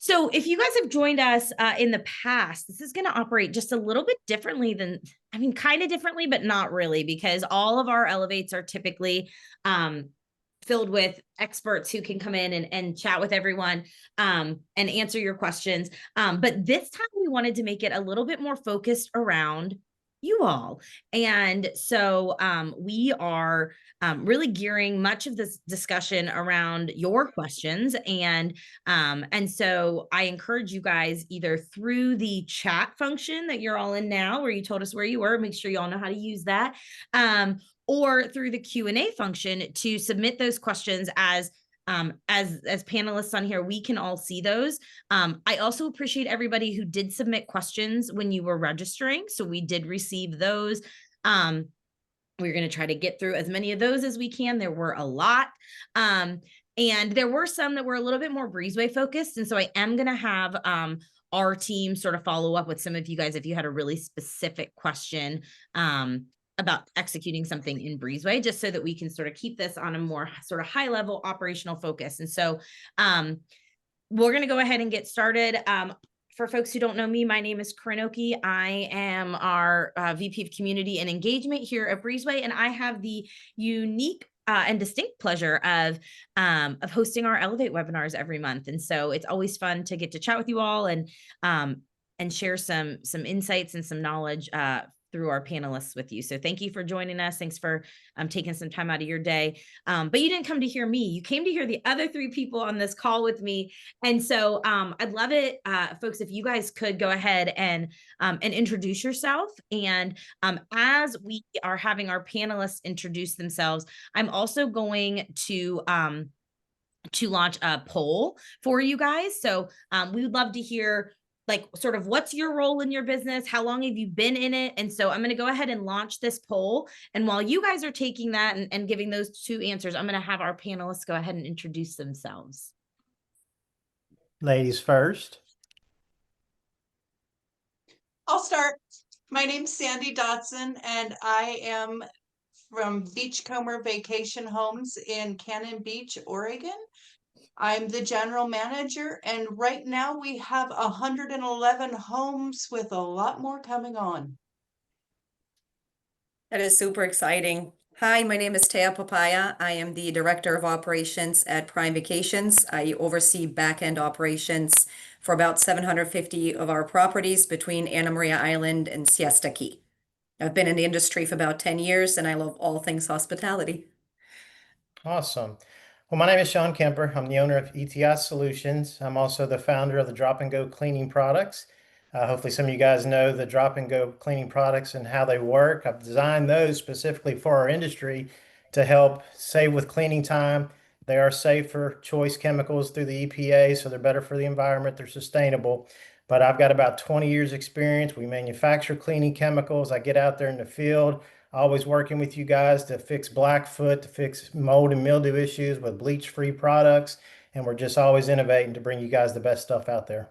So if you guys have joined us in the past, this is going to operate just a little bit differently than, kind of differently, but not really, because all of our elevates are typically filled with experts who can come in and chat with everyone and answer your questions. But this time we wanted to make it a little bit more focused around you all. And so we are really gearing much of this discussion around your questions. And so I encourage you guys either through the chat function that you're all in now, where you told us where you were, make sure you all know how to use that, or through the Q&A function to submit those questions as panelists on here. We can all see those. I also appreciate everybody who did submit questions when you were registering. So we did receive those. We're going to try to get through as many of those as we can. There were a lot. And there were some that were a little bit more Breezeway focused. And so I am going to have our team sort of follow up with some of you guys if you had a really specific question about executing something in Breezeway, just so that we can sort of keep this on a more sort of high level operational focus. And so we're going to go ahead and get started. For folks who don't know me, my name is Corinne Oki. I am our VP of Community and Engagement here at Breezeway, and I have the unique and distinct pleasure of hosting our Elevate webinars every month. And so it's always fun to get to chat with you all and share some insights and some knowledge through our panelists with you. So thank you for joining us. Thanks for taking some time out of your day. But you didn't come to hear me. You came to hear the other three people on this call with me. And so I'd love it, folks, if you guys could go ahead and introduce yourself. And as we are having our panelists introduce themselves, I'm also going to launch a poll for you guys. So we would love to hear sort of what's your role in your business? How long have you been in it? And so I'm going to go ahead and launch this poll. And while you guys are taking that and giving those two answers, I'm going to have our panelists go ahead and introduce themselves. Ladies first. I'll start. My name's Sandy Dotson, and I am from Beachcomber Vacation Homes in Cannon Beach, Oregon. I'm the general manager, and right now we have 111 homes with a lot more coming on. That is super exciting. Hi, my name is Taya Papaya. I am the Director of Operations at Prime Vacations. I oversee back-end operations for about 750 of our properties between Anna Maria Island and Siesta Key. I've been in the industry for about 10 years, and I love all things hospitality. Awesome. Well, my name is Sean Kemper. I'm the owner of ETS Solutions. I'm also the founder of the Drop and Go cleaning products. Hopefully some of you guys know the Drop and Go cleaning products and how they work. I've designed those specifically for our industry to help save with cleaning time. They are safe for choice chemicals through the EPA, so they're better for the environment. They're sustainable. But I've got about 20 years experience. We manufacture cleaning chemicals. I get out there in the field, always working with you guys to fix Blackfoot, to fix mold and mildew issues with bleach-free products. And we're just always innovating to bring you guys the best stuff out there.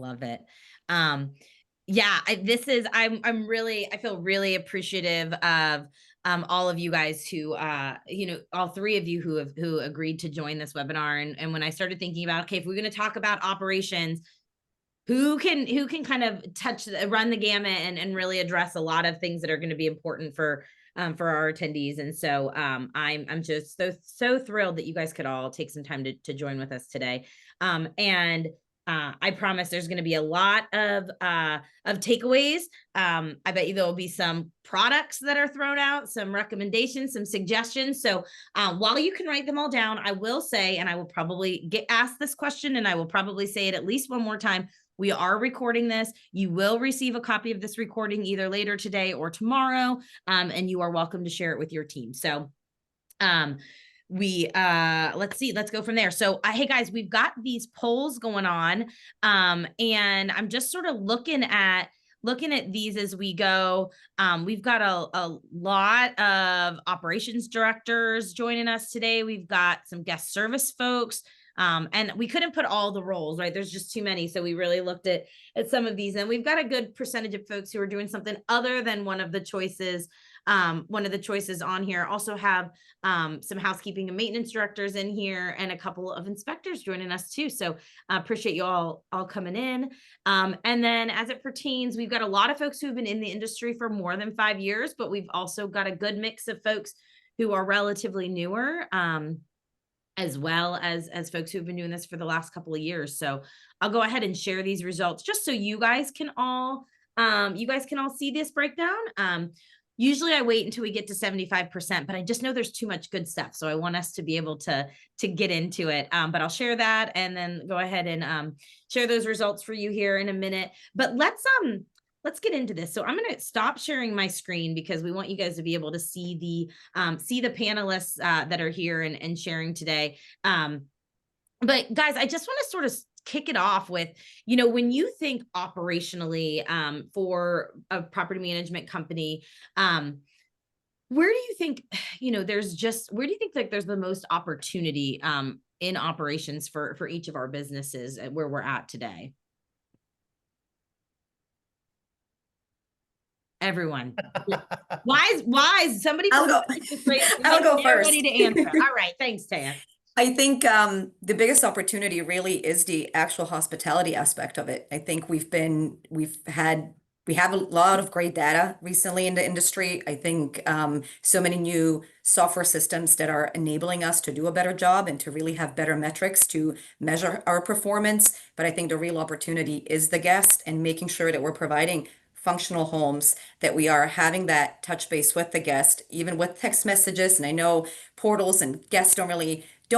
Love it. Yeah, I feel really appreciative of all of you guys who, all three of you who agreed to join this webinar. And when I started thinking about, okay, if we're going to talk about operations, who can kind of run the gamut and really address a lot of things that are going to be important for our attendees. And so I'm just so thrilled that you guys could all take some time to join with us today. I promise there's going to be a lot of takeaways. I bet you there'll be some products that are thrown out, some recommendations, some suggestions. So while you can write them all down, I will say, and I will probably get asked this question, and I will probably say it at least one more time. We are recording this. You will receive a copy of this recording either later today or tomorrow, and you are welcome to share it with your team. So let's go from there. So hey guys, we've got these polls going on, and I'm just sort of looking at these as we go. We've got a lot of operations directors joining us today. We've got some guest service folks. And we couldn't put all the roles, right? There's just too many. So we really looked at some of these, and we've got a good percentage of folks who are doing something other than one of the choices one of the choices on here. Also have some housekeeping and maintenance directors in here and a couple of inspectors joining us too. So I appreciate you all coming in. And then as it pertains, we've got a lot of folks who've been in the industry for more than 5 years, but we've also got a good mix of folks who are relatively newer, as well as folks who've been doing this for the last couple of years. So I'll go ahead and share these results just so you guys can all see this breakdown. Usually I wait until we get to 75%, but I just know there's too much good stuff. So I want us to be able to get into it. But I'll share that and then go ahead and share those results for you here in a minute. But let's get into this. So I'm going to stop sharing my screen because we want you guys to be able to see the panelists that are here and sharing today. But guys, I just want to sort of kick it off with, when you think operationally for a property management company, where do you think, where do you think like there's the most opportunity in operations for each of our businesses where we're at today? Everyone. Wise. Somebody. I'll go first. Ready to answer. All right. Thanks, Taya. I think the biggest opportunity really is the actual hospitality aspect of it. I think we have a lot of great data recently in the industry. I think so many new software systems that are enabling us to do a better job and to really have better metrics to measure our performance. But I think the real opportunity is the guest and making sure that we're providing functional homes, that we are having that touch base with the guest, even with text messages. And I know portals and guests don't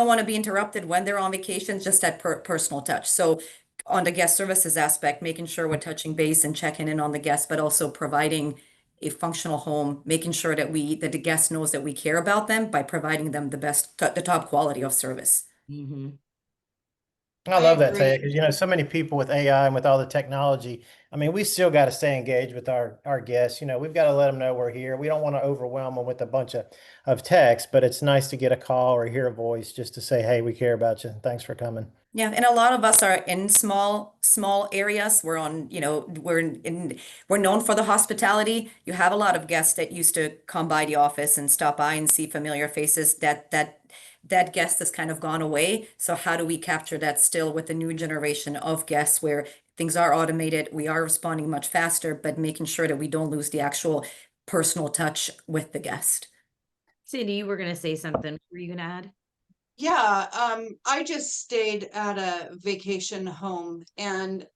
want to be interrupted when they're on vacation, just that personal touch. So on the guest services aspect, making sure we're touching base and checking in on the guests, but also providing a functional home, making sure that the guest knows that we care about them by providing them the top quality of service. Mm-hmm. I love that, Taya, because so many people with AI and with all the technology, I mean, we still got to stay engaged with our guests. We've got to let them know we're here. We don't want to overwhelm them with a bunch of text, but it's nice to get a call or hear a voice just to say, hey, we care about you. Thanks for coming. Yeah, and a lot of us are in small areas. We're known for the hospitality. You have a lot of guests that used to come by the office and stop by and see familiar faces. That guest has kind of gone away. So how do we capture that still with the new generation of guests where things are automated, we are responding much faster, but making sure that we don't lose the actual personal touch with the guest. Cindy, you were going to say something. Were you going to add? Yeah, I just stayed at a vacation home and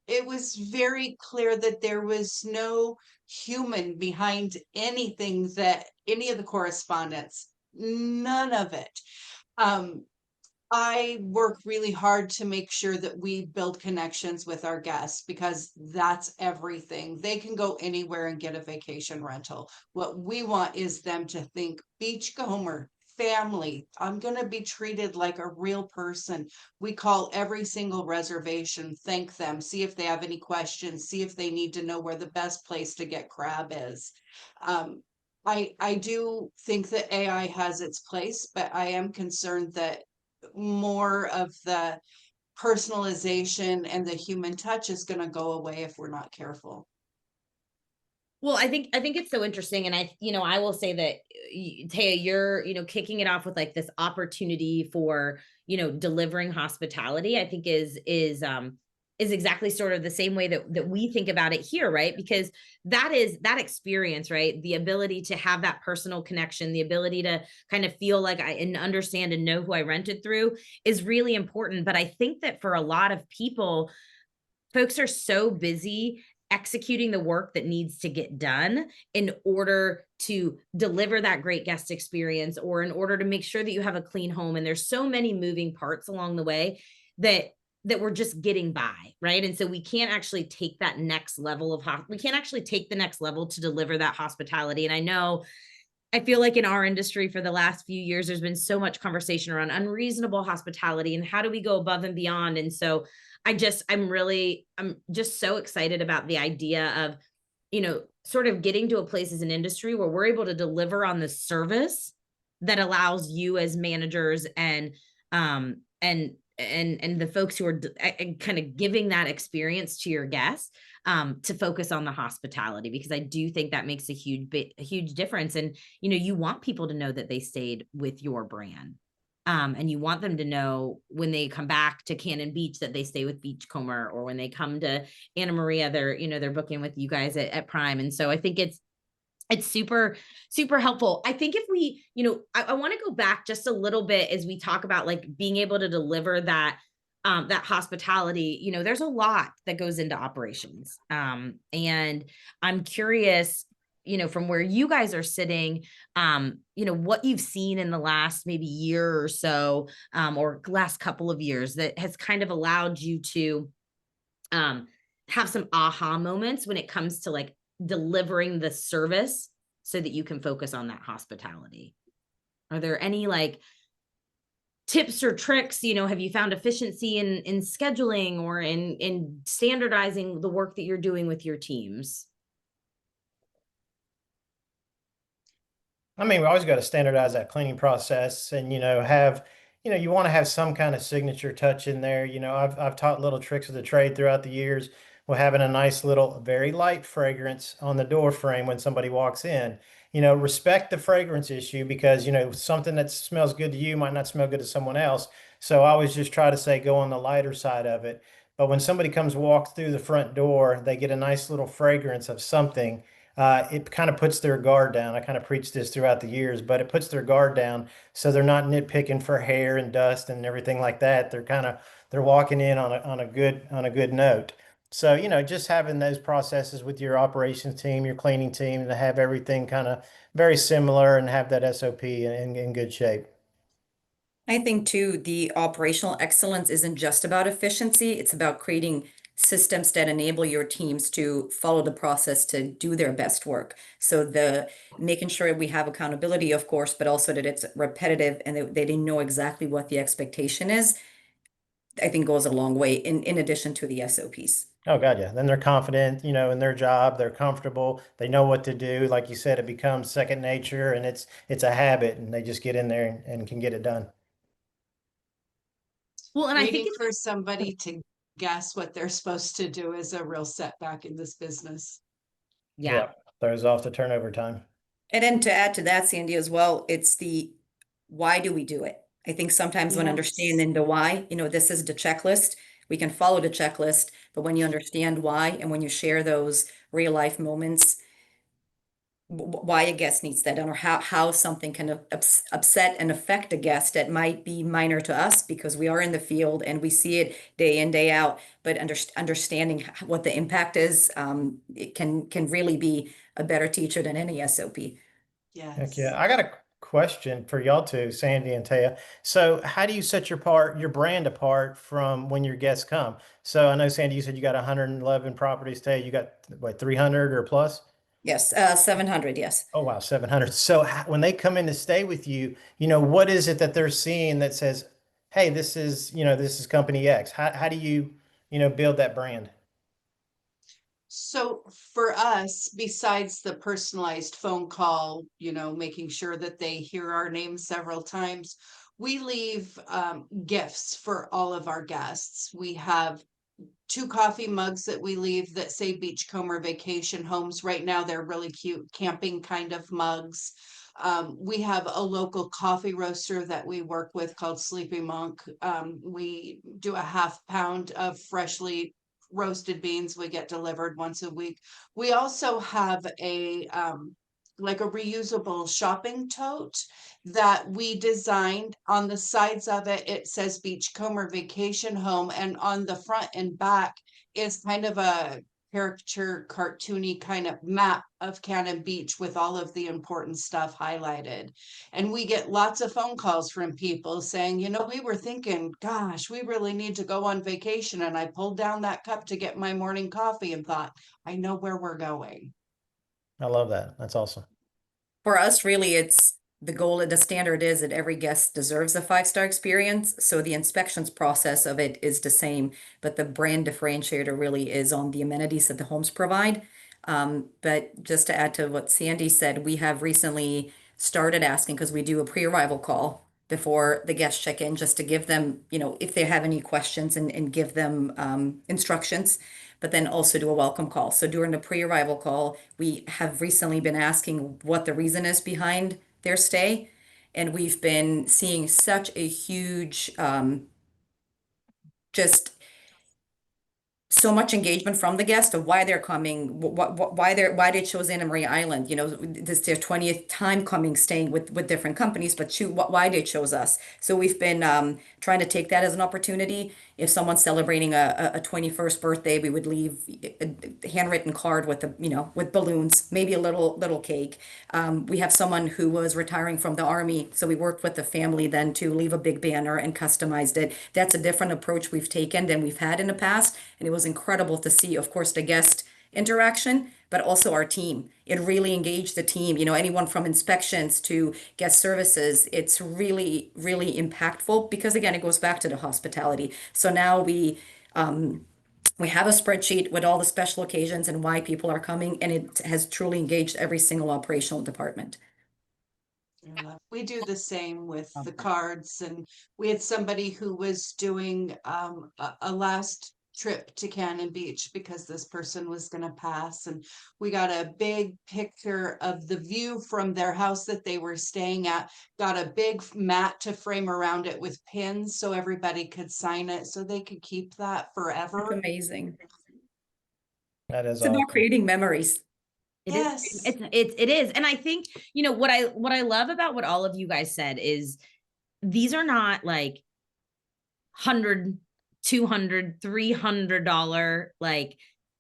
it was very clear that there was no human behind any of the correspondence, none of it. I work really hard to make sure that we build connections with our guests because that's everything. They can go anywhere and get a vacation rental. What we want is them to think beachcomber, family. I'm going to be treated like a real person. We call every single reservation, thank them, see if they have any questions, see if they need to know where the best place to get crab is. I do think that AI has its place, but I am concerned that more of the personalization and the human touch is going to go away if we're not careful. Well, I think it's so interesting. And I will say that, Taya, you're, kicking it off with like this opportunity for, delivering hospitality, I think is exactly sort of the same way that we think about it here, right? Because that is that experience, right? The ability to have that personal connection, the ability to kind of feel like and understand and know who I rented through is really important. But I think that for a lot of people, folks are so busy executing the work that needs to get done in order to deliver that great guest experience or in order to make sure that you have a clean home. And there's so many moving parts along the way that we're just getting by, right? And so we can't actually take that next level we can't actually take the next level to deliver that hospitality. And I feel like in our industry for the last few years, there's been so much conversation around unreasonable hospitality and how do we go above and beyond. And so I'm just so excited about the idea of, sort of getting to a place as an industry where we're able to deliver on the service that allows you as managers and and the folks who are kind of giving that experience to your guests, to focus on the hospitality, because I do think that makes a huge difference. And, you want people to know that they stayed with your brand. And you want them to know when they come back to Cannon Beach that they stay with Beachcomber, or when they come to Anna Maria, they're booking with you guys at Prime. And so I think it's super, super helpful. I think if we, I want to go back just a little bit as we talk about like being able to deliver that hospitality. There's a lot that goes into operations. And I'm curious, from where you guys are sitting, what you've seen in the last maybe year or so, or last couple of years that has kind of allowed you to have some aha moments when it comes to like delivering the service so that you can focus on that hospitality. Are there any like tips or tricks? Have you found efficiency in scheduling or in standardizing the work that you're doing with your teams? I mean, we always got to standardize that cleaning process and, have, you want to have some kind of signature touch in there. I've taught little tricks of the trade throughout the years. We're having a nice little, very light fragrance on the door frame when somebody walks in. Respect the fragrance issue because, something that smells good to you might not smell good to someone else. So I always just try to say, go on the lighter side of it. But when somebody walks through the front door, they get a nice little fragrance of something. It kind of puts their guard down. I kind of preach this throughout the years, but it puts their guard down so they're not nitpicking for hair and dust and everything like that. They're walking in on a good note. So, just having those processes with your operations team, your cleaning team, to have everything kind of very similar and have that SOP in good shape. I think too, the operational excellence isn't just about efficiency. It's about creating systems that enable your teams to follow the process to do their best work. So the making sure we have accountability, of course, but also that it's repetitive and they know exactly what the expectation is, I think goes a long way in addition to the SOPs. Oh God, yeah. Then they're confident, in their job. They're comfortable. They know what to do. Like you said, it becomes second nature, and it's a habit, and they just get in there and can get it done. Well, and I think Waiting for somebody to guess what they're supposed to do is a real setback in this business. yeah. Throws off the turnover time. And then to add to that, Sandy, as well, it's the why do we do it? I think sometimes when Yes. understanding the why, this is the checklist. We can follow the checklist, but when you understand why and when you share those real life moments, why a guest needs that done or how something can upset and affect a guest that might be minor to us because we are in the field and we see it day in, day out, but understanding what the impact is, it can really be a better teacher than any SOP. Yes. Heck yeah. I got a question for y'all too, Sandy and Taya. So how do you set your brand apart from when your guests come? So I know, Sandy, you said you got 111 properties. Taya, you got what, 300 or plus? Yes, 700, yes. Oh, wow, 700. So when they come in to stay with you, what is it that they're seeing that says, hey, this is company X? How do you, build that brand? So for us, besides the personalized phone call, making sure that they hear our name several times, we leave gifts for all of our guests. We have 2 coffee mugs that we leave that say Beachcomber Vacation Homes. Right now, they're really cute camping kind of mugs. We have a local coffee roaster that we work with called Sleepy Monk. We do a half pound of freshly roasted beans we get delivered once a week. We also have a like a reusable shopping tote that we designed. On the sides of it, it says Beachcomber Vacation Home, and on the front and back is kind of a caricature, cartoony kind of map of Cannon Beach with all of the important stuff highlighted. And we get lots of phone calls from people saying, we were thinking, gosh, we really need to go on vacation. And I pulled down that cup to get my morning coffee and thought, I know where we're going. I love that. That's awesome. For us, really, it's the goal, the standard is that every guest deserves a 5-star experience. So the inspections process of it is the same, but the brand differentiator really is on the amenities that the homes provide. But just to add to what Sandy said, we have recently started asking, because we do a pre-arrival call before the guests check in, just to give them, if they have any questions, and give them instructions, but then also do a welcome call. So during the pre-arrival call, we have recently been asking what the reason is behind their stay. And we've been seeing such a huge, just so much engagement from the guest of why they're coming, why they chose Anna Maria Island. This is their 20th time coming, staying with different companies, but why they chose us. So we've been trying to take that as an opportunity. If someone's celebrating a 21st birthday, we would leave a handwritten card with with balloons, maybe a little cake. We have someone who was retiring from the Army, so we worked with the family then to leave a big banner and customized it. That's a different approach we've taken than we've had in the past, and it was incredible to see, of course, the guest interaction, but also our team. It really engaged the team, anyone from inspections to guest services. It's really, really impactful because, again, it goes back to the hospitality. So now we have a spreadsheet with all the special occasions and why people are coming, and it has truly engaged every single operational department. We do the same with the cards, and we had somebody who was doing a last trip to Cannon Beach because this person was going to pass, and we got a big picture of the view from their house that they were staying at, got a big mat to frame around it with pins so everybody could sign it so they could keep that It's forever. amazing. That is It's about awesome. creating memories. Yes. It is. And I think, what I love about what all of you guys said is these are not like $100, $200, $300 like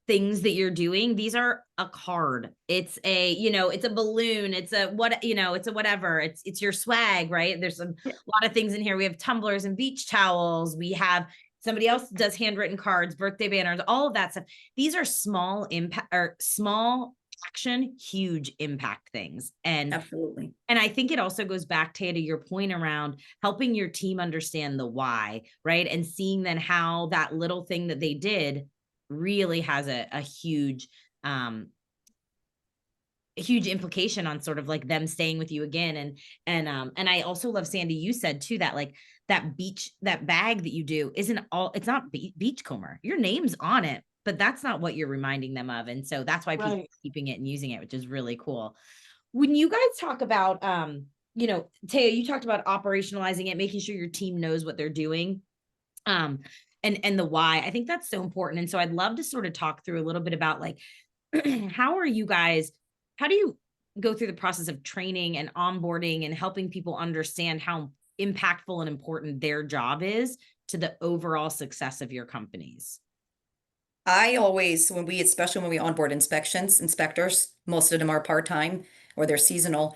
things that you're doing. These are a card. It's a, it's a balloon. It's a it's a whatever. It's your swag, right? There's a lot of things in here. We have tumblers and beach towels. We have somebody else does handwritten cards, birthday banners, all of that stuff. These are small impact or small action, huge impact things. And Absolutely. and I think it also goes back, Taya, to your point around helping your team understand the why, right? And seeing then how that little thing that they did really has a huge implication on sort of like them staying with you again. And I also love, Sandy, you said too, that like that bag that you do it's not Beachcomber. Your name's on it, but that's not what you're reminding them of. And so that's why people are keeping it and using it, which is really cool. When you guys talk about, Taya, you talked about operationalizing it, making sure your team knows what they're doing, and the why. I think that's so important. And so I'd love to sort of talk through a little bit about like, how do you go through the process of training and onboarding and helping people understand how impactful and important their job is to the overall success of your companies? I always, especially when we onboard inspectors, most of them are part-time or they're seasonal.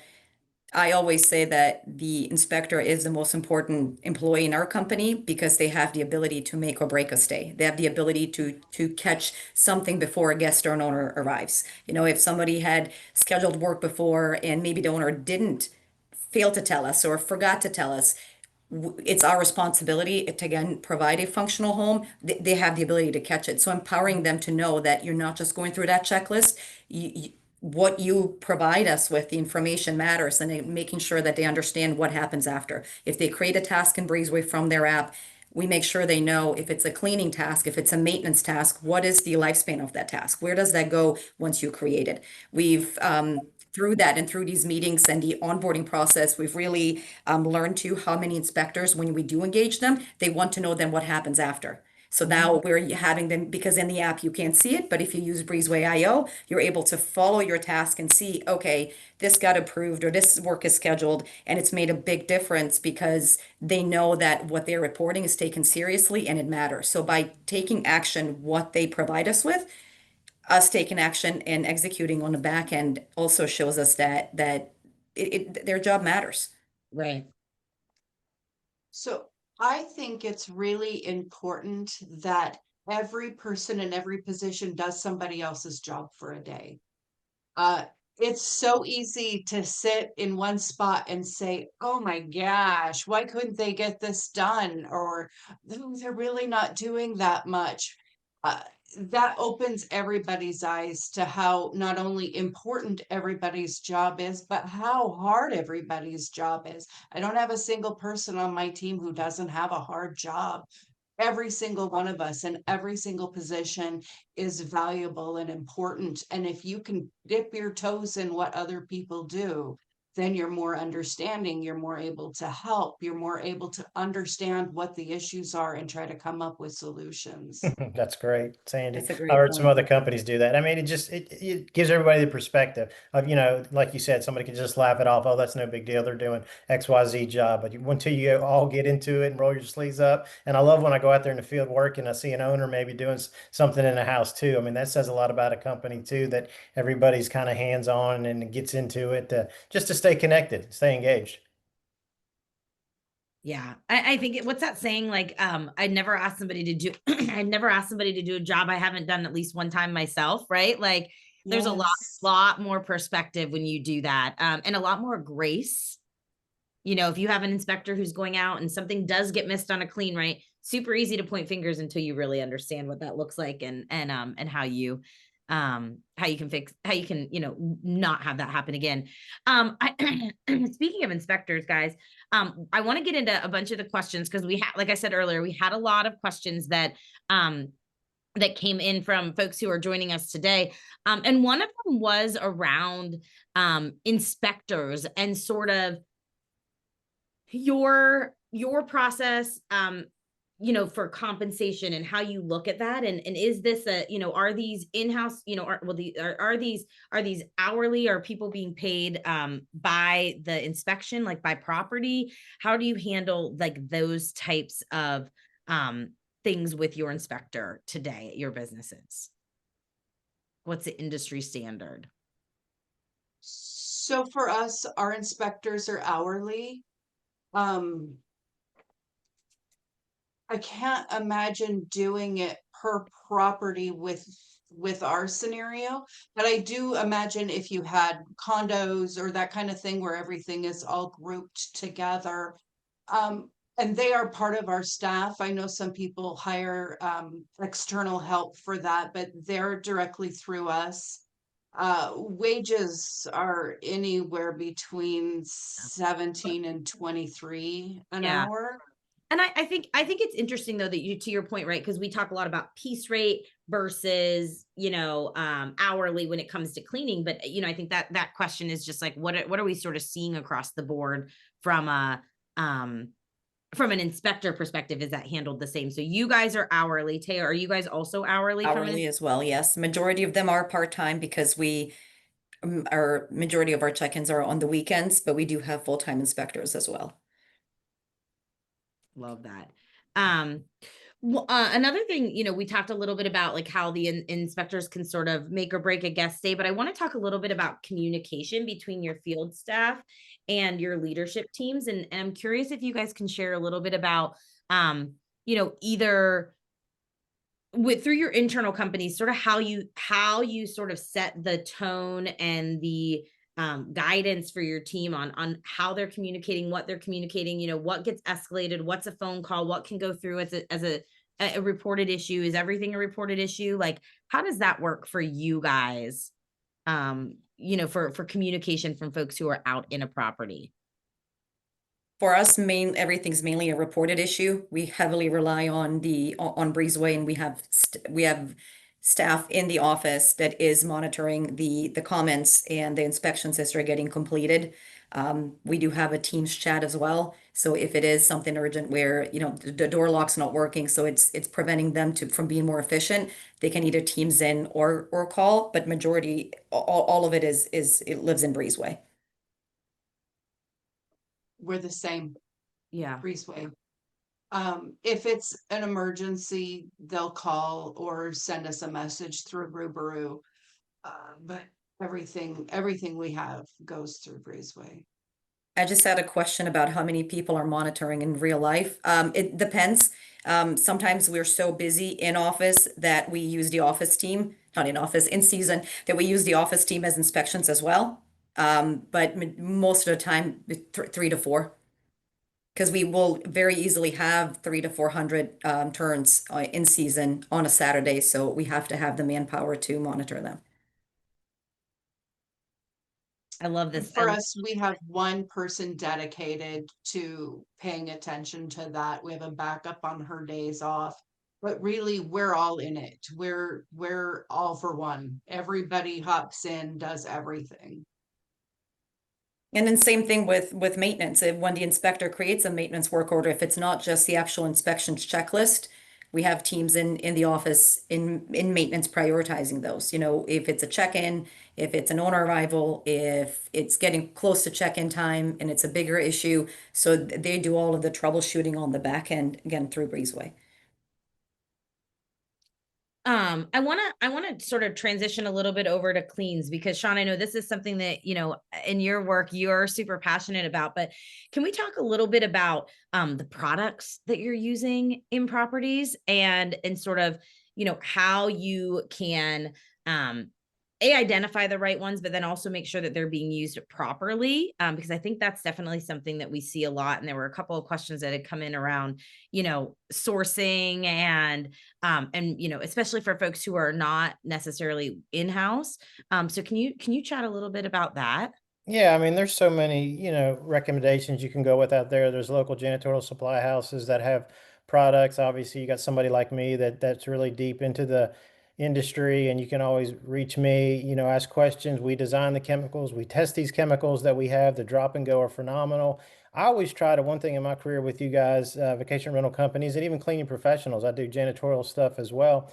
I always say that the inspector is the most important employee in our company because they have the ability to make or break a stay. They have the ability to catch something before a guest or an owner arrives. If somebody had scheduled work before and maybe the owner didn't fail to tell us or forgot to tell us, it's our responsibility to, again, provide a functional home. They have the ability to catch it. So empowering them to know that you're not just going through that checklist. What you provide us with, the information matters, and making sure that they understand what happens after. If they create a task in Breezeway from their app, we make sure they know if it's a cleaning task, if it's a maintenance task, what is the lifespan of that task? Where does that go once you create it? We've through that and through these meetings and the onboarding process, we've really learned to how many inspectors, when we do engage them, they want to know then what happens after. So now we're having them, because in the app you can't see it, but if you use Breezeway IO, you're able to follow your task and see, okay, this got approved or this work is scheduled, and it's made a big difference because they know that what they're reporting is taken seriously and it matters. So by taking action, what they provide us with, us taking action and executing on the back end also shows us that their job matters. Right. So I think it's really important that every person in every position does somebody else's job for a day. It's so easy to sit in one spot and say, oh my gosh, why couldn't they get this done? Or they're really not doing that much. that opens everybody's eyes to how not only important everybody's job is, but how hard everybody's job is. I don't have a single person on my team who doesn't have a hard job. Every single one of us in every single position is valuable and important. And if you can dip your toes in what other people do, then you're more understanding, you're more able to help, you're more able to understand what the issues are and try to come up with solutions. That's great, Sandy. That's a I great heard some point. other companies do that. I mean, it gives everybody the perspective of, like you said, somebody can just laugh it off. Oh, that's no big deal. They're doing XYZ job. But until you all get into it and roll your sleeves up. And I love when I go out there in the field work and I see an owner maybe doing something in the house too. I mean, that says a lot about a company too, that everybody's kind of hands on and gets into it just to stay connected, stay engaged. Yeah, I think what's that saying? Like, I'd never asked somebody to do, I'd never asked somebody to do a job I haven't done at least one time myself, right? Like, there's a Yes. lot more perspective when you do that, and a lot more grace. If you have an inspector who's going out and something does get missed on a clean, right? Super easy to point fingers until you really understand what that looks like and how you can fix, how you can, not have that happen again. Speaking of inspectors, guys, I want to get into a bunch of the questions because we had, like I said earlier, we had a lot of questions that came in from folks who are joining us today. And one of them was around inspectors and sort of your process, for compensation and how you look at that. And is this are these in-house, are these hourly? Are people being paid by the inspection, like by property? How do you handle like those types of things with your inspector today at your businesses? What's the industry standard? So for us, our inspectors are hourly. I can't imagine doing it per property with our scenario, but I do imagine if you had condos or that kind of thing where everything is all grouped together. And they are part of our staff. I know some people hire external help for that, but they're directly through us. Wages are anywhere between 17 and 23 an Yeah. hour. And I think it's interesting though that you, to your point, right? Because we talk a lot about piece rate versus, hourly when it comes to cleaning. But, I think that question is just like, what are we sort of seeing across the board from from an inspector perspective? Is that handled the same? So you guys are hourly. Taya, are you guys also hourly? Hourly as well, yes. Majority of them are part-time because our majority of our check-ins are on the weekends, but we do have full-time inspectors as well. Love that. Another thing, we talked a little bit about like how the inspectors can sort of make or break a guest stay, but I want to talk a little bit about communication between your field staff and your leadership teams. And I'm curious if you guys can share a little bit about, either through your internal companies, sort of how you sort of set the tone and the guidance for your team on how they're communicating, what they're communicating, what gets escalated, what's a phone call, what can go through as a reported issue. Is everything a reported issue? Like, how does that work for you guys? For communication from folks who are out in a property. For us, everything's mainly a reported issue. We heavily rely on Breezeway, and we have staff in the office that is monitoring the comments and the inspections as they're getting completed. We do have a Teams chat as well. So if it is something urgent where, the door lock's not working, so it's preventing them from being more efficient, they can either Teams in or call, but majority, all of it it lives in Breezeway. We're the same. Yeah. Breezeway. If it's an emergency, they'll call or send us a message through Rubaru. But everything we have goes through Breezeway. I just had a question about how many people are monitoring in real life. It depends. Sometimes we're so busy in office that we use the office team, not in office, in season, that we use the office team as inspections as well. But most of the time, 3 to 4. Because we will very easily have 300 to 400 turns in season on a Saturday, so we have to have the manpower to monitor them. I love And this. for us, we have one person dedicated to paying attention to that. We have a backup on her days off. But really, we're all in it. We're all for one. Everybody hops in, does everything. And then same thing with maintenance. When the inspector creates a maintenance work order, if it's not just the actual inspections checklist, we have teams in the office in maintenance prioritizing those. You know, if it's a check-in, if it's an owner arrival, if it's getting close to check-in time and it's a bigger issue, so they do all of the troubleshooting on the back end again through Breezeway. I want to sort of transition a little bit over to cleans because Sean, I know this is something that, you know, in your work, you're super passionate about, but can we talk a little bit about the products that you're using in properties and sort of, you know, how you can identify the right ones, but then also make sure that they're being used properly. Because I think that's definitely something that we see a lot. And there were a couple of questions that had come in around, you know, sourcing and, you know, especially for folks who are not necessarily in-house. So can you chat a little bit about that? Yeah, I mean, there's so many, you know, recommendations you can go with out there. There's local janitorial supply houses that have products. Obviously, you got somebody like me that's really deep into the industry, and you can always reach me, you know, ask questions. We design the chemicals, we test these chemicals that we have. The drop and go are phenomenal. I always try to, one thing in my career with you guys, vacation rental companies, and even cleaning professionals, I do janitorial stuff as well,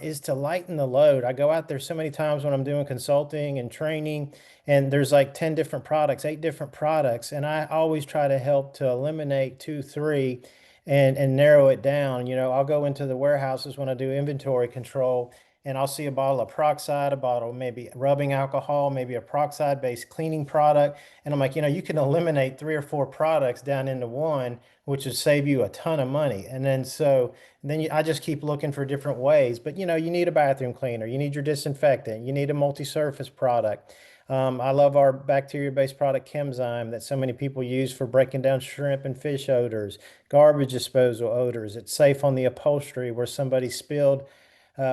is to lighten the load. I go out there so many times when I'm doing consulting and training, and there's like 10 different products, 8 different products, and I always try to help to eliminate 2 3 and narrow it down. You know, I'll go into the warehouses when I do inventory control, and I'll see a bottle of peroxide, a bottle maybe rubbing alcohol, maybe a peroxide based cleaning product, and I'm like, you know, you can eliminate 3 or 4 products down into one, which would save you a ton of money. And then I just keep looking for different ways. But you know, you need a bathroom cleaner, you need your disinfectant, you need a multi-surface product. I love our bacteria-based product, Chemzyme, that so many people use for breaking down shrimp and fish odors, garbage disposal odors. It's safe on the upholstery where somebody spilled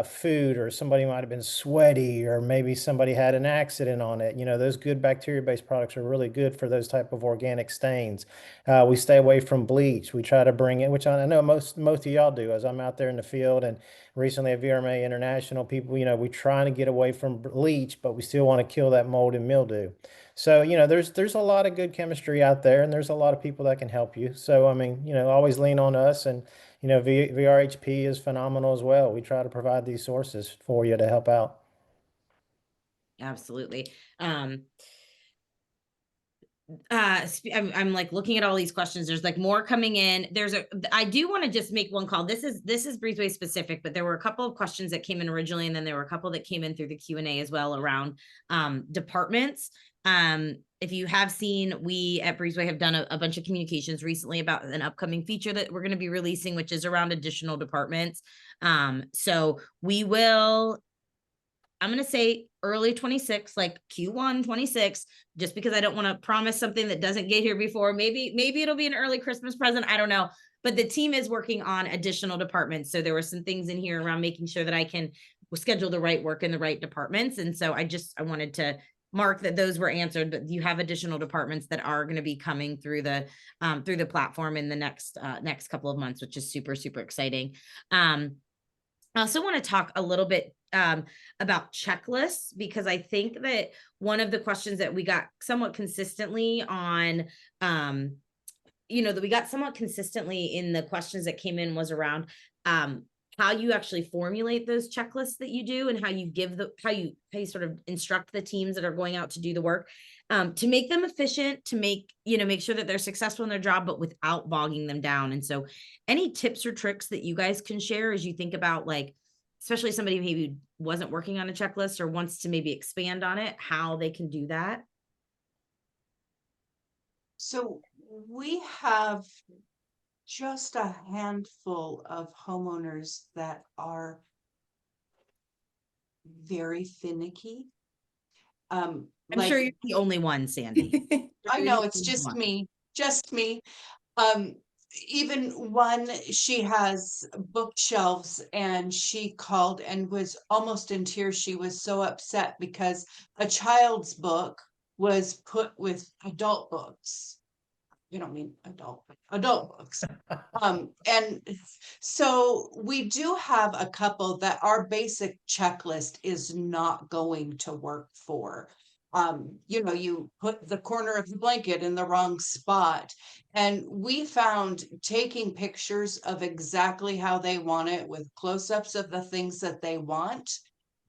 food, or somebody might have been sweaty, or maybe somebody had an accident on it. You know, those good bacteria-based products are really good for those type of organic stains. We stay away from bleach. We try to bring in, which I know most of y'all do, as I'm out there in the field, and recently at VRMA International, people, you know, we trying to get away from bleach, but we still want to kill that mold and mildew. So, you know, there's a lot of good chemistry out there, and there's a lot of people that can help you. So, I mean, you know, always lean on us, and you know, VRHP is phenomenal as well. We try to provide these sources for you to help out. Absolutely. I'm like looking at all these questions. There's like more coming in. I do want to just make one call. This is Breezeway specific, but there were a couple of questions that came in originally, and then there were a couple that came in through the Q&A as well around departments. If you have seen, we at Breezeway have done a bunch of communications recently about an upcoming feature that we're going to be releasing, which is around additional departments. So we will, I'm going to say early 26, like Q1 26, just because I don't want to promise something that doesn't get here before. Maybe it'll be an early Christmas present. I don't know. But the team is working on additional departments. So there were some things in here around making sure that I can schedule the right work in the right departments. And so I wanted to mark that those were answered, but you have additional departments that are going to be coming through the platform in the next couple of months, which is super, super exciting. I also want to talk a little bit about checklists, because I think that one of the questions that we got somewhat consistently on, that we got somewhat consistently in the questions that came in was around how you actually formulate those checklists that you do, and how you give how you sort of instruct the teams that are going out to do the work, to make them efficient, to make sure that they're successful in their job, but without bogging them down. And so any tips or tricks that you guys can share as you think about, like, especially somebody who maybe wasn't working on a checklist or wants to maybe expand on it, how they can do that? So we have just a handful of homeowners that are very finicky. I'm sure you're the only one, Sandy. I know it's just me. Even one, she has bookshelves, and she called and was almost in tears. She was so upset because a child's book was put with adult books. You don't mean adult books. And so we do have a couple that our basic checklist is not going to work for. You put the corner of the blanket in the wrong spot. And we found taking pictures of exactly how they want it with close-ups of the things that they want,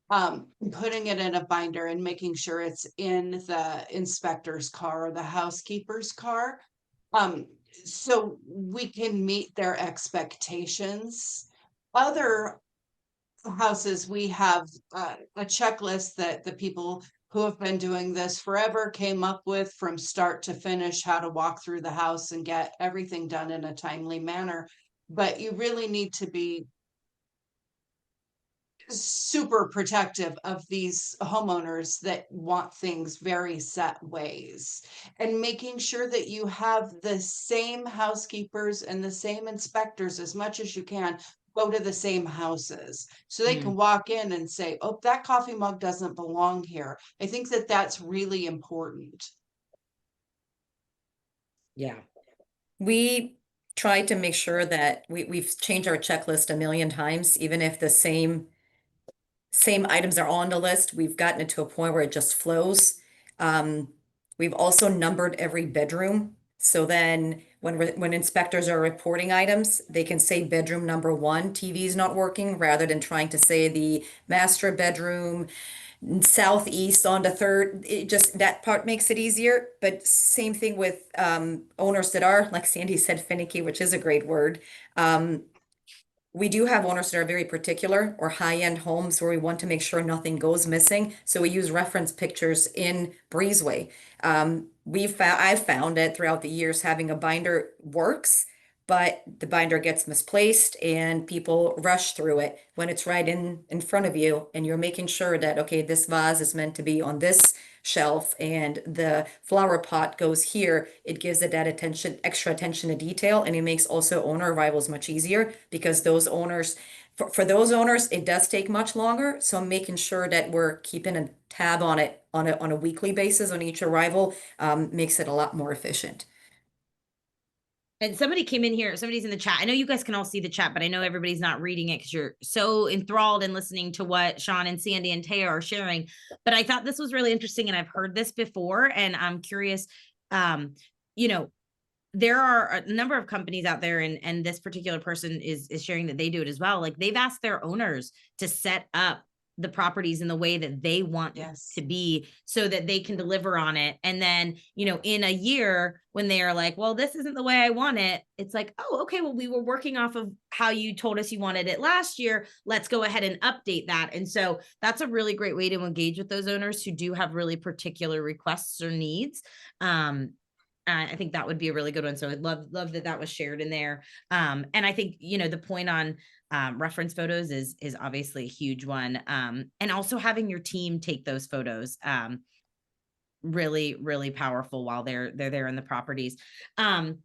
putting it in a binder and making sure it's in the inspector's car or the housekeeper's car. So we can meet their expectations. Other houses, we have a checklist that the people who have been doing this forever came up with from start to finish, how to walk through the house and get everything done in a timely manner. But you really need to be super protective of these homeowners that want things very set ways, and making sure that you have the same housekeepers and the same inspectors as much as you can go to the same houses so they can walk in and say, oh, that coffee mug doesn't belong here. I think that that's really important. Yeah. We try to make sure that we've changed our checklist a million times, even if the same items are on the list. We've gotten it to a point where it just flows. We've also numbered every bedroom. So then when inspectors are reporting items, they can say bedroom number 1, TV is not working, rather than trying to say the master bedroom, southeast on the 3rd. It just, that part makes it easier. But same thing with owners that are, like Sandy said, finicky, which is a great word. We do have owners that are very particular, or high-end homes where we want to make sure nothing goes missing. So we use reference pictures in Breezeway. I've found that throughout the years having a binder works, but the binder gets misplaced and people rush through it when it's right in front of you, and you're making sure that, okay, this vase is meant to be on this shelf and the flower pot goes here. It gives it that extra attention to detail, and it makes also owner arrivals much easier, because those owners, for those owners, it does take much longer. So making sure that we're keeping a tab on it on a weekly basis on each arrival makes it a lot more efficient. And somebody came in here, somebody's in the chat. I know you guys can all see the chat, but I know everybody's not reading it because you're so enthralled in listening to what Sean and Sandy and Taya are sharing. But I thought this was really interesting, and I've heard this before, and I'm curious. There are a number of companies out there, and this particular person is sharing that they do it as well. Like, they've asked their owners to set up the properties in the way that they want to be, so that they can deliver on it. And then, in a year, when they are like, well, this isn't the way I want it, it's like, oh, okay, well, we were working off of how you told us you wanted it last year. Let's go ahead and update that. And so that's a really great way to engage with those owners who do have really particular requests or needs. I think that would be a really good one. So I'd love that was shared in there. And I think, the point on reference photos is obviously a huge one. And also having your team take those photos, really, really powerful while they're there in the properties. We're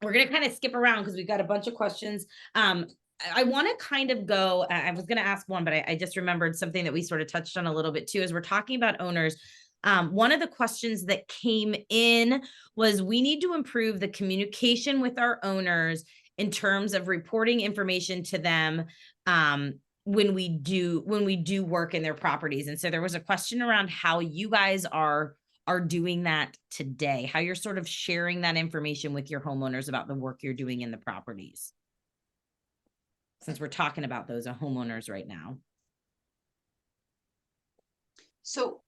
going to kind of skip around because we've got a bunch of questions. I want to kind of go, I was going to ask one, but I just remembered something that we sort of touched on a little bit too, as we're talking about owners. One of the questions that came in was, we need to improve the communication with our owners in terms of reporting information to them when we do work in their properties. And so there was a question around how you guys are doing that today, how you're sort of sharing that information with your homeowners about the work you're doing in the properties, since we're talking about those homeowners right now. So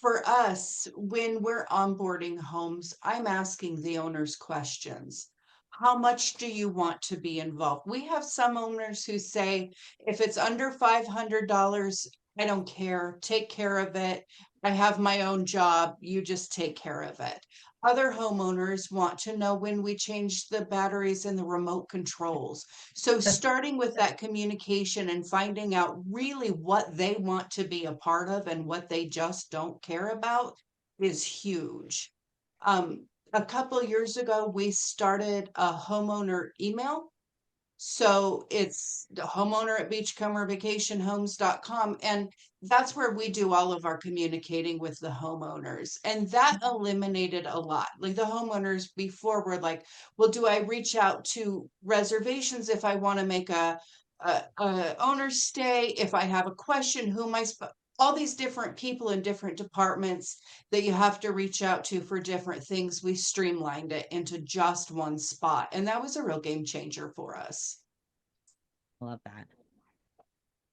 for us, when we're onboarding homes, I'm asking the owners questions. How much do you want to be involved? We have some owners who say, if it's under $500, I don't care. Take care of it. I have my own job. You just take care of it. Other homeowners want to know when we change the batteries in the remote controls. So starting with that communication and finding out really what they want to be a part of and what they just don't care about is huge. a couple years ago, we started a homeowner email. So it's the homeowner at beachcombervacationhomes.com. And that's where we do all of our communicating with the homeowners. And that eliminated a lot. Like the homeowners before were like, well, do I reach out to reservations if I want to make a owner stay? If I have a question, who am I? All these different people in different departments that you have to reach out to for different things. We streamlined it into just one spot. And that was a real game changer for us. Love that.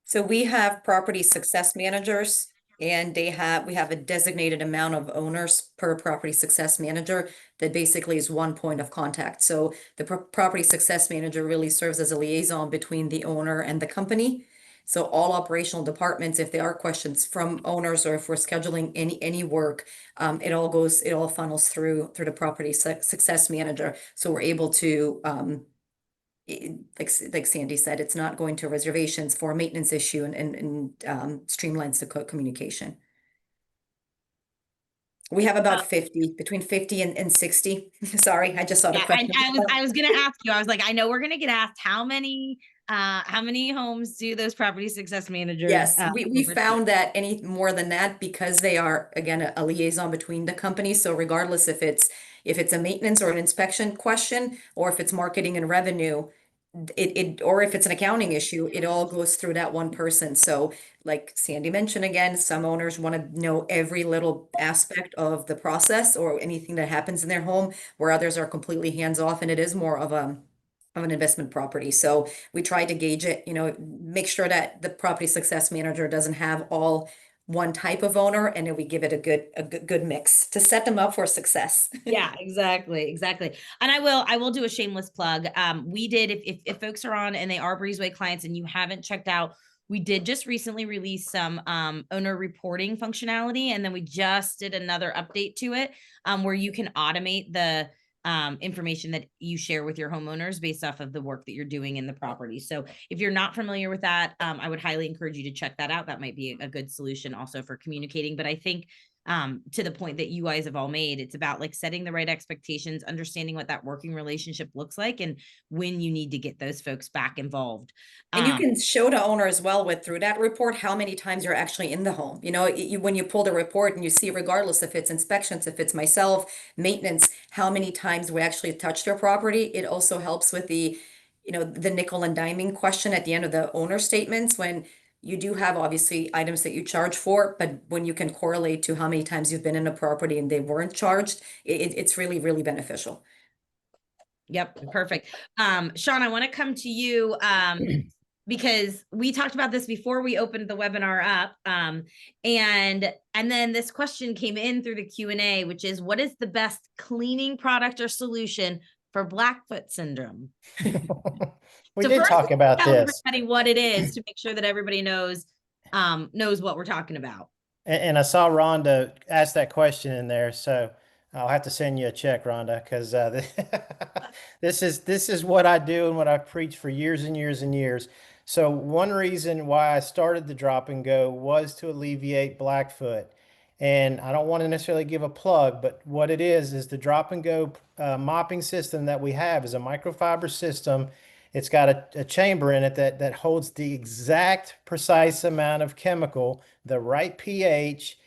So we have property success managers, and we have a designated amount of owners per property success manager that basically is one point of contact. So the property success manager really serves as a liaison between the owner and the company. So all operational departments, if there are questions from owners or if we're scheduling any work, it all funnels through the property success manager. So we're able to like Sandy said, it's not going to reservations for a maintenance issue and streamlines the communication. We have about 50, between 50 and 60. Sorry, I just saw the Yeah, question. I was gonna ask you. I was like, I know we're gonna get asked how many homes do those property success managers? Yes, we oversee? found that any more than that, because they are, again, a liaison between the companies. So regardless if it's a maintenance or an inspection question, or if it's marketing and revenue, or if it's an accounting issue, it all goes through that one person. So like Sandy mentioned, again, some owners want to know every little aspect of the process or anything that happens in their home, where others are completely hands off, and it is more of an investment property. So we try to gauge it, make sure that the property success manager doesn't have all one type of owner, and then we give it a good mix to set them up for success. Yeah, exactly. And I will do a shameless plug. We did, if folks are on and they are Breezeway clients and you haven't checked out, we did just recently release some owner reporting functionality, and then we just did another update to it where you can automate the information that you share with your homeowners based off of the work that you're doing in the property. So if you're not familiar with that, I would highly encourage you to check that out. That might be a good solution also for communicating. But I think to the point that you guys have all made, it's about like setting the right expectations, understanding what that working relationship looks like, and when you need to get those folks back involved. And you can show the owner as well through that report how many times you're actually in the home. When you pull the report and you see, regardless if it's inspections, if it's myself, maintenance, how many times we actually touch their property. It also helps with the nickel and diming question at the end of the owner statements, when you do have obviously items that you charge for, but when you can correlate to how many times you've been in a property and they weren't charged, it's really, really beneficial. Yep, perfect. Sean, I want to come to you because we talked about this before we opened the webinar up. And then this question came in through the Q&A, which is, what is the best cleaning product or solution for Blackfoot syndrome? We So did first, talk about tell this. everybody what it is to make sure that everybody knows what we're talking about. And I saw Rhonda ask that question in there, so I'll have to send you a check, Rhonda, because this is what I do and what I've preached for years and years and years. So one reason why I started the drop and go was to alleviate Blackfoot. And I don't want to necessarily give a plug, but what it is the drop and go mopping system that we have is a microfiber system. It's got a chamber in it that holds the exact precise amount of chemical, the right pH,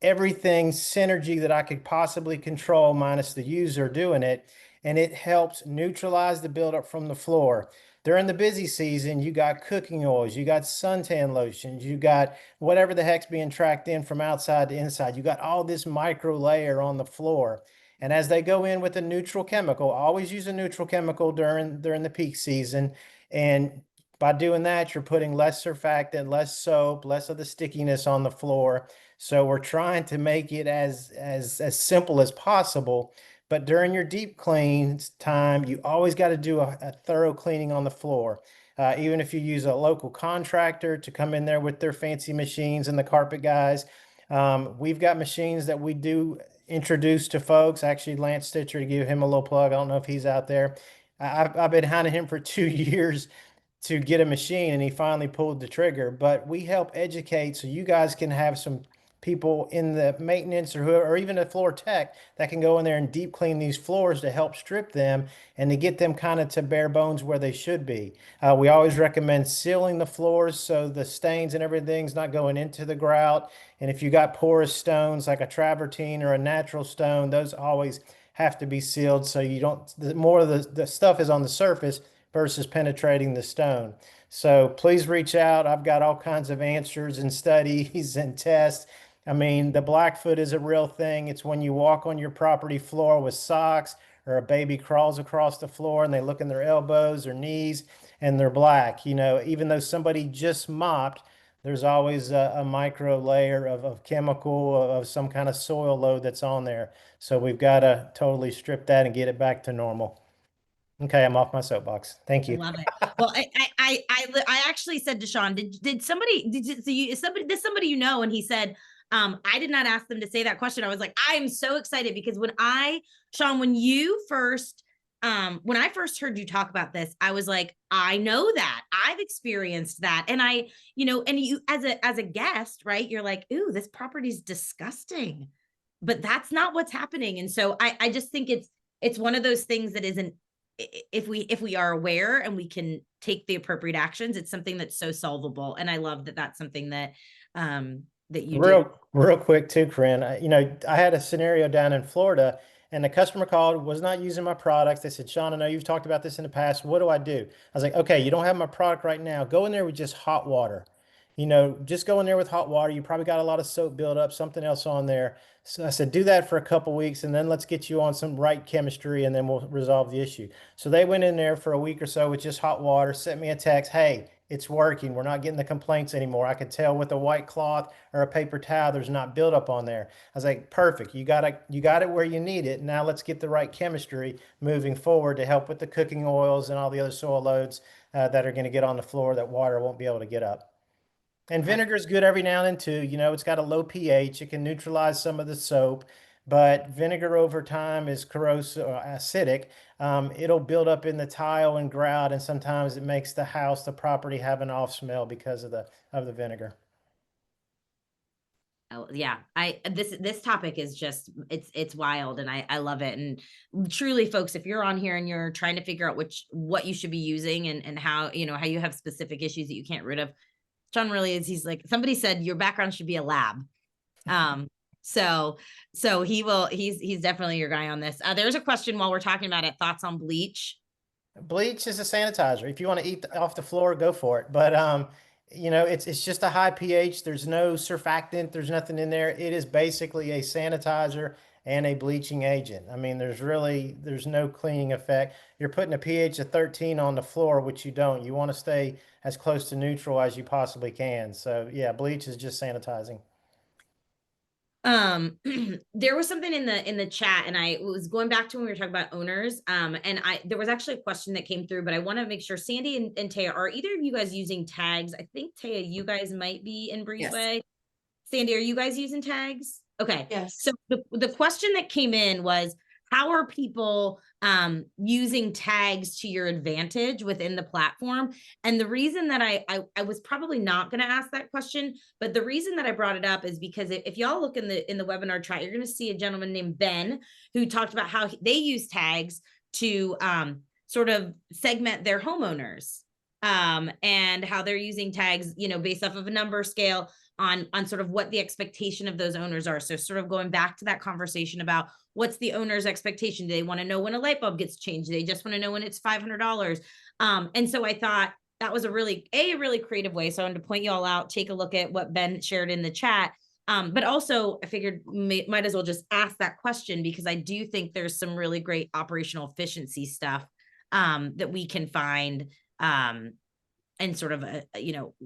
everything synergy that I could possibly control minus the user doing it. And it helps neutralize the buildup from the floor. During the busy season, you got cooking oils, you got suntan lotions, you got whatever the heck's being tracked in from outside to inside. You got all this micro layer on the floor. And as they go in with a neutral chemical, always use a neutral chemical during the peak season. And by doing that, you're putting less surfactant, less soap, less of the stickiness on the floor. So we're trying to make it as simple as possible. But during your deep clean time, you always got to do a thorough cleaning on the floor. Even if you use a local contractor to come in there with their fancy machines and the carpet guys, we've got machines that we do introduce to folks. Actually, Lance Stitcher, to give him a little plug, I don't know if he's out there. I've been hounding him for 2 years to get a machine, and he finally pulled the trigger. But we help educate so you guys can have some people in the maintenance or whoever, or even a floor tech that can go in there and deep clean these floors to help strip them and to get them kind of to bare bones where they should be. We always recommend sealing the floors so the stains and everything's not going into the grout. And if you got porous stones like a travertine or a natural stone, those always have to be sealed so you don't, more of the stuff is on the surface versus penetrating the stone. So please reach out. I've got all kinds of answers and studies and tests. I mean, the Blackfoot is a real thing. It's when you walk on your property floor with socks or a baby crawls across the floor and they look in their elbows or knees and they're black. You know, even though somebody just mopped, there's always a micro layer of chemical, of some kind of soil load that's on there. So we've got to totally strip that and get it back to normal. Okay, I'm off my soapbox. Thank I you. love it. Well, I actually said to Sean, did somebody, did somebody you know? And he said, I did not ask them to say that question. I was like, I am so excited because Sean, when I first heard you talk about this, I was like, I know that. I've experienced that. And and you as a guest, right? You're like, ooh, this property's disgusting. But that's not what's happening. And so I just think it's one of those things that isn't, if we are aware and we can take the appropriate actions, it's something that's so solvable. And I love that that's something that that you do. Real quick too, Corinne. I had a scenario down in Florida and the customer called, was not using my products. They said, Sean, I know you've talked about this in the past. What do I do? I was like, okay, you don't have my product right now. Go in there with just hot water. Just go in there with hot water. You probably got a lot of soap buildup, something else on there. So I said, do that for a couple weeks and then let's get you on some right chemistry and then we'll resolve the issue. So they went in there for a week or so with just hot water, sent me a text, hey, it's working. We're not getting the complaints anymore. I could tell with a white cloth or a paper towel, there's not buildup on there. I was like, perfect. You got it where you need it. Now let's get the right chemistry moving forward to help with the cooking oils and all the other soil loads that are going to get on the floor that water won't be able to get up. And vinegar is good every now and then too. It's got a low pH. It can neutralize some of the soap, but vinegar over time is corrosive or acidic. It'll build up in the tile and grout, and sometimes it makes the house, the property have an off smell because of the vinegar. Oh, yeah. This topic is just, it's wild and I love it. And truly folks, if you're on here and you're trying to figure out what you should be using and how, how you have specific issues that you can't rid of, John really is. He's like, somebody said your background should be a lab. So he's definitely your guy on this. There's a question while we're talking about it. Thoughts on bleach? Bleach is a sanitizer. If you want to eat off the floor, go for it. But it's just a high pH. There's no surfactant. There's nothing in there. It is basically a sanitizer and a bleaching agent. I mean, there's no cleaning effect. You're putting a pH of 13 on the floor, which you don't. You want to stay as close to neutral as you possibly can. So yeah, bleach is just sanitizing. There was something in the chat and I was going back to when we were talking about owners. And there was actually a question that came through, but I want to make sure Sandy and Taya, are either of you guys using tags? I think Taya, you guys might be in Breezeway. Yes. Sandy, are you guys using tags? Okay. Yes. So the question that came in was, how are people using tags to your advantage within the platform? And the reason that I was probably not going to ask that question, but the reason that I brought it up is because if y'all look in the webinar chat, you're going to see a gentleman named Ben who talked about how they use tags to sort of segment their homeowners and how they're using tags, based off of a number scale on sort of what the expectation of those owners are. So sort of going back to that conversation about what's the owner's expectation? Do they want to know when a light bulb gets changed? Do they just want to know when it's $500? And so I thought that was a really creative way. So I wanted to point you all out, take a look at what Ben shared in the chat. But also I figured might as well just ask that question because I do think there's some really great operational efficiency stuff that we can find and sort of,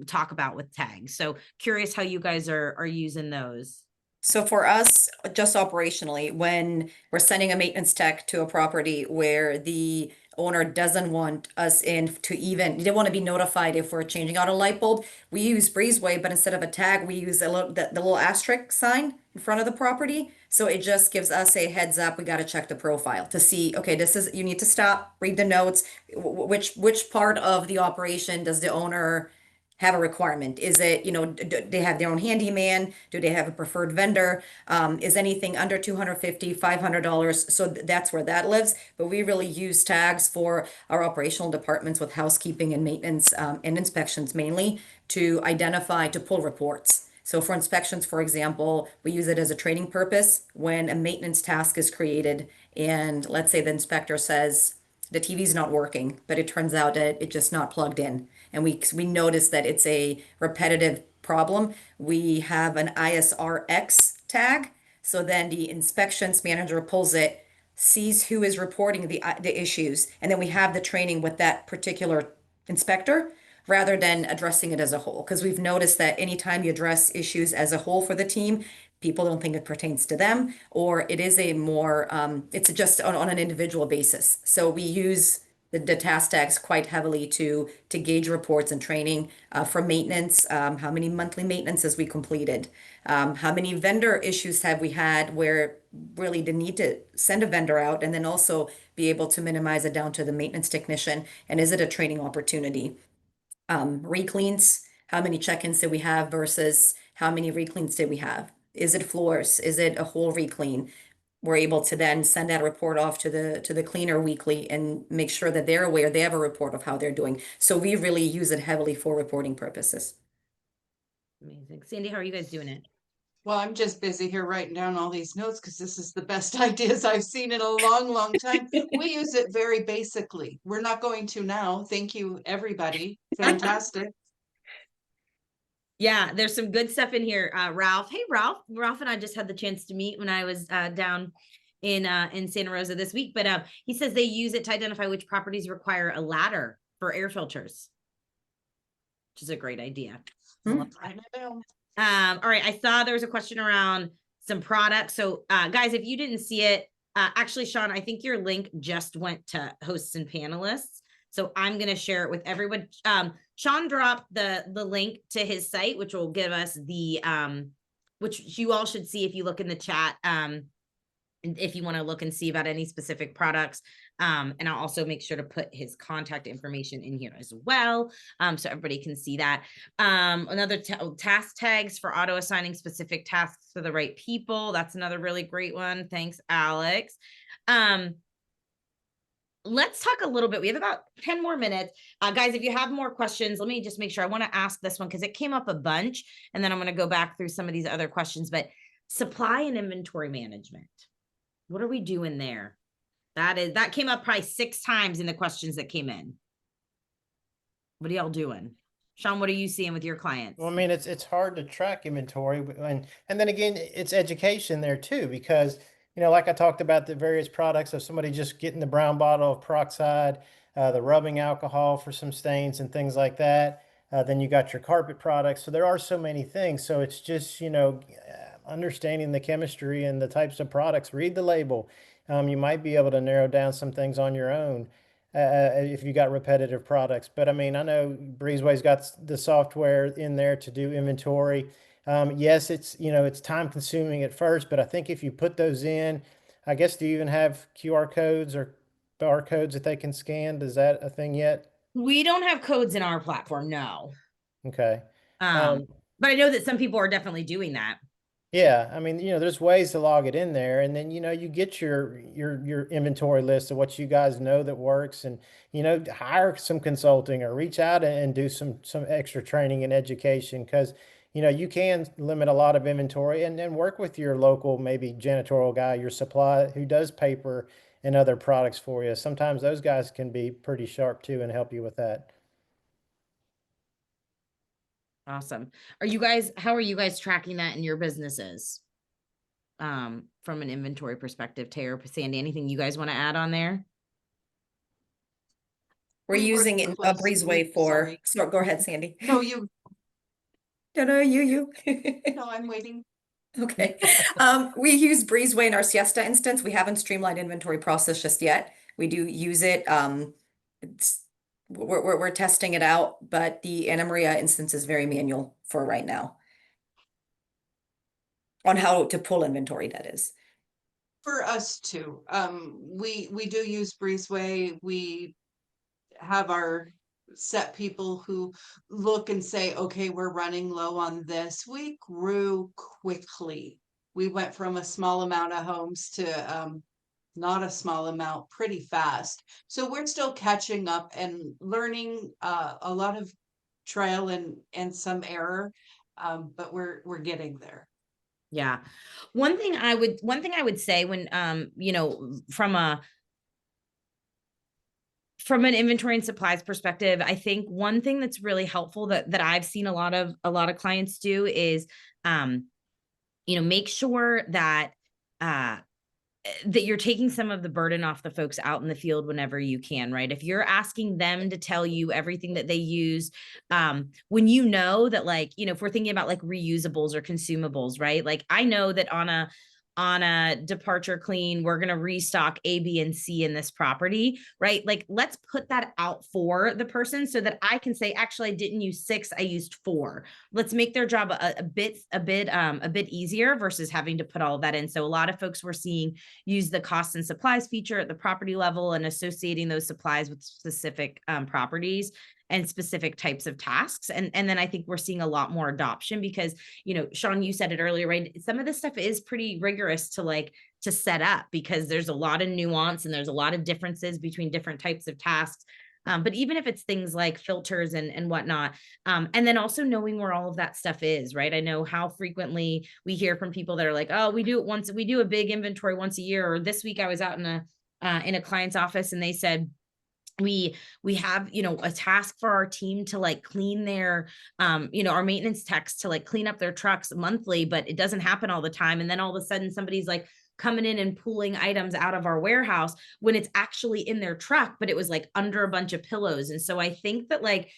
talk about with tags. So curious how you guys are using those. So for us, just operationally, when we're sending a maintenance tech to a property where the owner doesn't want us in to they don't want to be notified if we're changing out a light bulb, we use Breezeway, but instead of a tag, we use the little asterisk sign in front of the property. So it just gives us a heads up. We got to check the profile to see, okay, you need to stop, read the notes. Which part of the operation does the owner have a requirement? Is it, do they have their own handyman? Do they have a preferred vendor? Is anything under $250, $500? So that's where that lives. But we really use tags for our operational departments with housekeeping and maintenance, and inspections mainly to identify, to pull reports. So for inspections, for example, we use it as a training purpose when a maintenance task is created and let's say the inspector says the TV's not working, but it turns out that it's just not plugged in. And we notice that it's a repetitive problem. We have an ISRX tag. So then the inspections manager pulls it, sees who is reporting the issues, and then we have the training with that particular inspector rather than addressing it as a whole. Because we've noticed that anytime you address issues as a whole for the team, people don't think it pertains to them, or it is a more, it's just on an individual basis. So we use the task tags quite heavily to gauge reports and training for maintenance. How many monthly maintenances we completed? How many vendor issues have we had where really the need to send a vendor out and then also be able to minimize it down to the maintenance technician? And is it a training opportunity? Recleans, how many check-ins did we have versus how many recleans did we have? Is it floors? Is it a whole reclean? We're able to then send that report off to the cleaner weekly and make sure that they're aware, they have a report of how they're doing. So we really use it heavily for reporting purposes. Amazing. Sandy, how are you guys doing it? Well, I'm just busy here writing down all these notes because this is the best ideas I've seen in a long, long time. We use it very basically. We're not going to now. Thank you, everybody. Fantastic. Yeah, there's some good stuff in here. Ralph. Hey, Ralph. Ralph and I just had the chance to meet when I was down in Santa Rosa this week. But he says they use it to identify which properties require a ladder for air filters, which is a great idea. I know. All right, I saw there was a question around some products. So guys, if you didn't see it, actually, Sean, I think your link just went to hosts and panelists. So I'm going to share it with everyone. Sean dropped the link to his site, which will give us the, which you all should see if you look in the chat. If you want to look and see about any specific products. And I'll also make sure to put his contact information in here as well. So everybody can see that. Another task tags for auto assigning specific tasks to the right people. That's another really great one. Thanks, Alex. Let's talk a little bit. We have about 10 more minutes. Guys, if you have more questions, let me just make sure. I want to ask this one because it came up a bunch, and then I'm going to go back through some of these other questions. But supply and inventory management. What are we doing there? That came up probably 6 times in the questions that came in. What are y'all doing? Sean, what are you seeing with your clients? Well, I mean, it's hard to track inventory, and then again, it's education there too, because like I talked about the various products of somebody just getting the brown bottle of peroxide, the rubbing alcohol for some stains and things like that. Then you got your carpet products. So there are so many things. So it's just understanding the chemistry and the types of products. Read the label. You might be able to narrow down some things on your own. If you got repetitive products. But I mean, I know Breezeway's got the software in there to do inventory. Yes, it's time consuming at first, but I think if you put those in, I guess, do you even have QR codes or barcodes that they can scan? Is that a thing yet? We don't have codes in our platform, no. Okay. But I know that some people are definitely doing that. Yeah, I mean, there's ways to log it in there, and then you get your inventory list of what you guys know that works, and hire some consulting or reach out and do some extra training and education, because you can limit a lot of inventory, and then work with your local maybe janitorial guy, your supply who does paper and other products for you. Sometimes those guys can be pretty sharp too and help you with that. Awesome. How are you guys tracking that in your businesses? From an inventory perspective, Tara, Sandy, anything you guys want to add on there? We're using a Breezeway for, so go ahead, Sandy. No, you. No, you. No, I'm waiting. Okay. We use Breezeway in our Siesta instance. We haven't streamlined inventory process just yet. We do use it. We're testing it out, but the Anna Maria instance is very manual for right now on how to pull inventory, that is. For us too. We do use Breezeway. We have our set people who look and say, okay, we're running low on this. We grew quickly. We went from a small amount of homes to not a small amount pretty fast. So we're still catching up and learning a lot of trial and some error, but we're getting there. Yeah. One thing I would say when from an inventory and supplies perspective, I think one thing that's really helpful that I've seen a lot of clients do is make sure that that you're taking some of the burden off the folks out in the field whenever you can, right? If you're asking them to tell you everything that they use, when you know that, like, if we're thinking about like reusables or consumables, right? Like, I know that on a departure clean, we're going to restock A, B, and C in this property, right? Like, let's put that out for the person so that I can say, actually, I didn't use 6, I used 4. Let's make their job a bit easier versus having to put all of that in. So a lot of folks we're seeing use the cost and supplies feature at the property level and associating those supplies with specific properties and specific types of tasks. And then I think we're seeing a lot more adoption because, Sean, you said it earlier, right? Some of this stuff is pretty rigorous to set up because there's a lot of nuance and there's a lot of differences between different types of tasks. But even if it's things like filters and whatnot, and then also knowing where all of that stuff is, right? I know how frequently we hear from people that are like, oh, we do a big inventory once a year. Or this week I was out in a client's office and they said, we have, a task for our team to like clean their, our maintenance techs to like clean up their trucks monthly, but it doesn't happen all the time. And then all of a sudden somebody's like coming in and pulling items out of our warehouse when it's actually in their truck, but it was like under a bunch of pillows. And so I think that, like,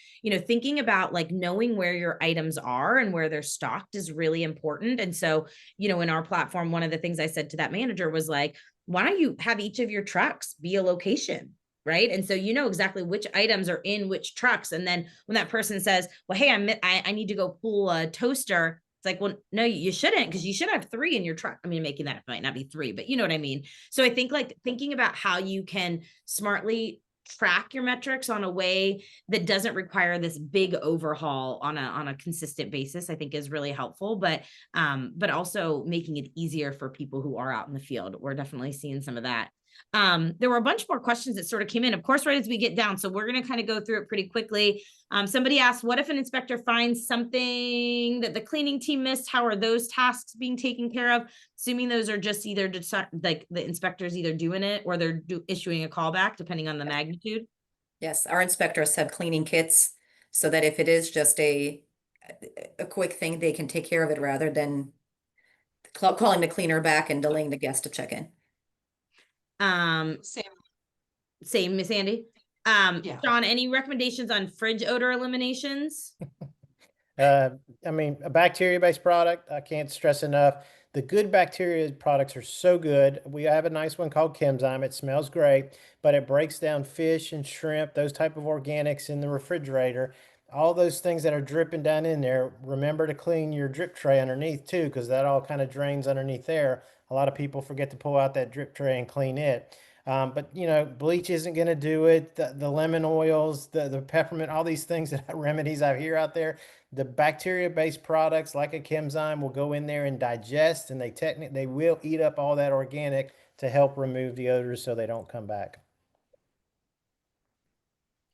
thinking about like knowing where your items are and where they're stocked is really important. And so, in our platform, one of the things I said to that manager was like, why don't you have each of your trucks be a location? Right. And so exactly which items are in which trucks. And then when that person says, well, hey, I need to go pull a toaster. It's like, well, no, you shouldn't, because you should have 3 in your truck. I mean, making that, it might not be 3, but you know what I mean? So I think like thinking about how you can smartly track your metrics on a way that doesn't require this big overhaul on a consistent basis, I think is really helpful, but also making it easier for people who are out in the field. We're definitely seeing some of that. There were a bunch more questions that sort of came in, of course, right as we get down. So we're going to kind of go through it pretty quickly. Somebody asked, what if an inspector finds something that the cleaning team missed? How are those tasks being taken care of? Assuming those are just either like the inspector's either doing it or they're issuing a callback, depending on the magnitude. Yes, our inspectors have cleaning kits so that if it is just a quick thing, they can take care of it rather than calling the cleaner back and delaying the guest to check in. Same, Miss Andy. Yeah. Sean, any recommendations on fridge odor eliminations? I mean, a bacteria-based product, I can't stress enough. The good bacteria products are so good. We have a nice one called Chemzyme. It smells great, but it breaks down fish and shrimp, those type of organics in the refrigerator. All those things that are dripping down in there, remember to clean your drip tray underneath too, because that all kind of drains underneath there. A lot of people forget to pull out that drip tray and clean it. But bleach isn't going to do it. The lemon oils, the peppermint, all these things that remedies I hear out there, the bacteria-based products like a Chemzyme will go in there and digest, and they will eat up all that organic to help remove the odors so they don't come back.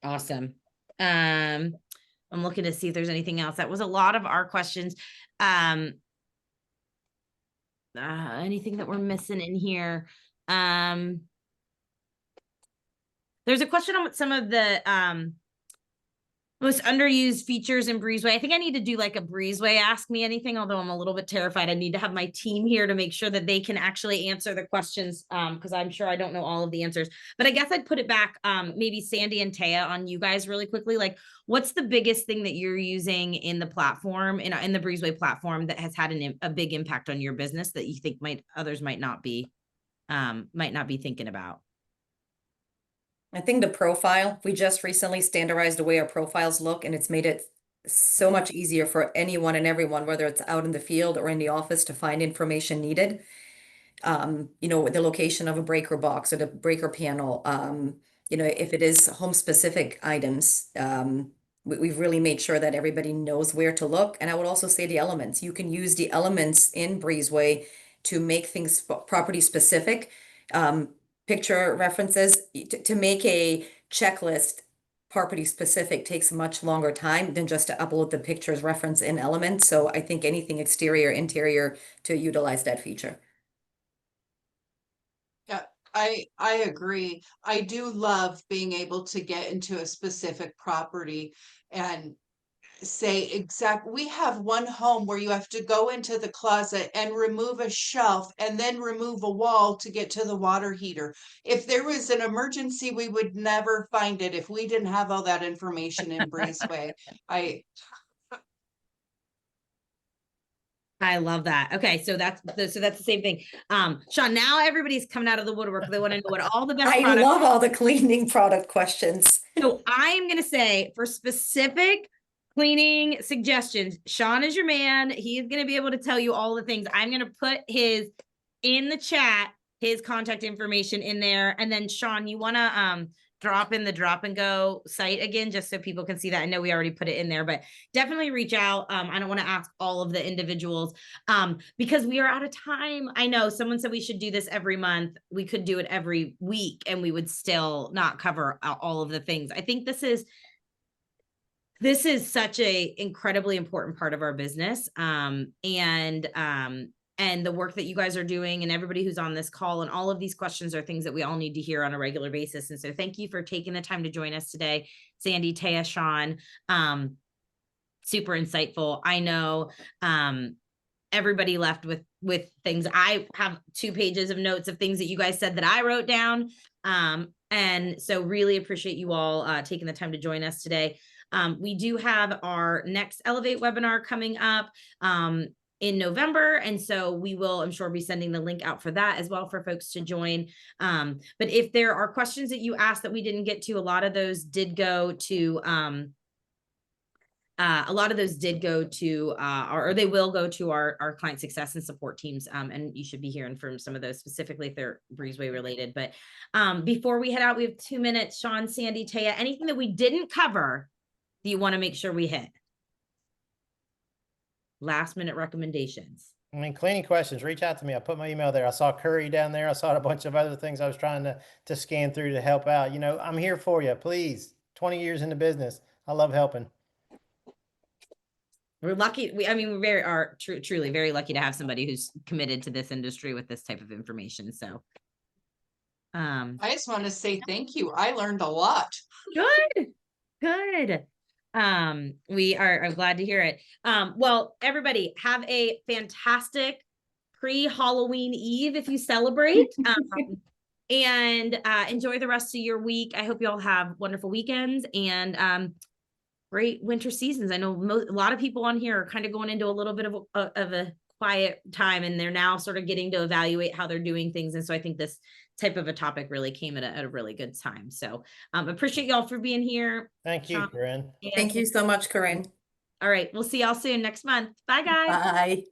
Awesome. I'm looking to see if there's anything else. That was a lot of our questions. Anything that we're missing in here? There's a question on what some of the most underused features in Breezeway. I think I need to do like a Breezeway Ask Me Anything, although I'm a little bit terrified. I need to have my team here to make sure that they can actually answer the questions, because I'm sure I don't know all of the answers. But I guess I'd put it back, maybe Sandy and Taya, on you guys really quickly. Like, what's the biggest thing that you're using in the platform, in the Breezeway platform, that has had a big impact on your business that you think others might not be thinking about? I think the profile, we just recently standardized the way our profiles look, and it's made it so much easier for anyone and everyone, whether it's out in the field or in the office, to find information needed. The location of a breaker box or the breaker panel, you know, if it is home specific items, we've really made sure that everybody knows where to look. And I would also say the elements. You can use the elements in Breezeway to make things property specific. Picture references to make a checklist property specific takes much longer time than just to upload the pictures reference in elements. So I think anything exterior, interior to utilize that feature. Yeah, I agree. I do love being able to get into a specific property and say we have one home where you have to go into the closet and remove a shelf and then remove a wall to get to the water heater. If there was an emergency, we would never find it if we didn't have all that information in Breezeway. I love that. Okay, so that's the same thing. Sean, now everybody's coming out of the woodwork. They want to know what all the best I products. love all the cleaning product questions. So I'm gonna say for specific cleaning suggestions, Sean is your man. He is gonna be able to tell you all the things. I'm gonna put his in the chat, his contact information in there. And then Sean, you wanna drop in the drop and go site again, just so people can see that. I know we already put it in there, but definitely reach out. I don't want to ask all of the individuals because we are out of time. I know someone said we should do this every month. We could do it every week and we would still not cover all of the things. I think this is such a incredibly important part of our business. And the work that you guys are doing and everybody who's on this call and all of these questions are things that we all need to hear on a regular basis. And so thank you for taking the time to join us today. Sandy, Taya, Sean, super insightful. I know everybody left with things. I have 2 pages of notes of things that you guys said that I wrote down. And so really appreciate you all taking the time to join us today. We do have our next Elevate webinar coming up in November. And so we will, I'm sure, be sending the link out for that as well for folks to join. But if there are questions that you asked that we didn't get to, a lot of those did go to, or they will go to our client success and support teams. And you should be hearing from some of those specifically if they're Breezeway related. But before we head out, we have 2 minutes. Sean, Sandy, Taya, anything that we didn't cover that you want to make sure we hit? Last minute recommendations. I mean, cleaning questions, reach out to me. I put my email there. I saw Curry down there. I saw a bunch of other things I was trying to scan through to help out. You know, I'm here for you. Please. 20 years in the business. I love helping. We're lucky. We are truly very lucky to have somebody who's committed to this industry with this type of information. So I just want to say thank you. I learned a lot. Good. I'm glad to hear it. Well, everybody have a fantastic pre-Halloween Eve if you celebrate, and enjoy the rest of your week. I hope you all have wonderful weekends and great winter seasons. I know a lot of people on here are kind of going into a little bit of a quiet time, and they're now sort of getting to evaluate how they're doing things. And so I think this type of a topic really came at a really good time. So appreciate y'all for being here. Thank you, Corinne. Thank you so much, Corinne. All right. We'll see y'all soon next month. Bye, guys. Bye.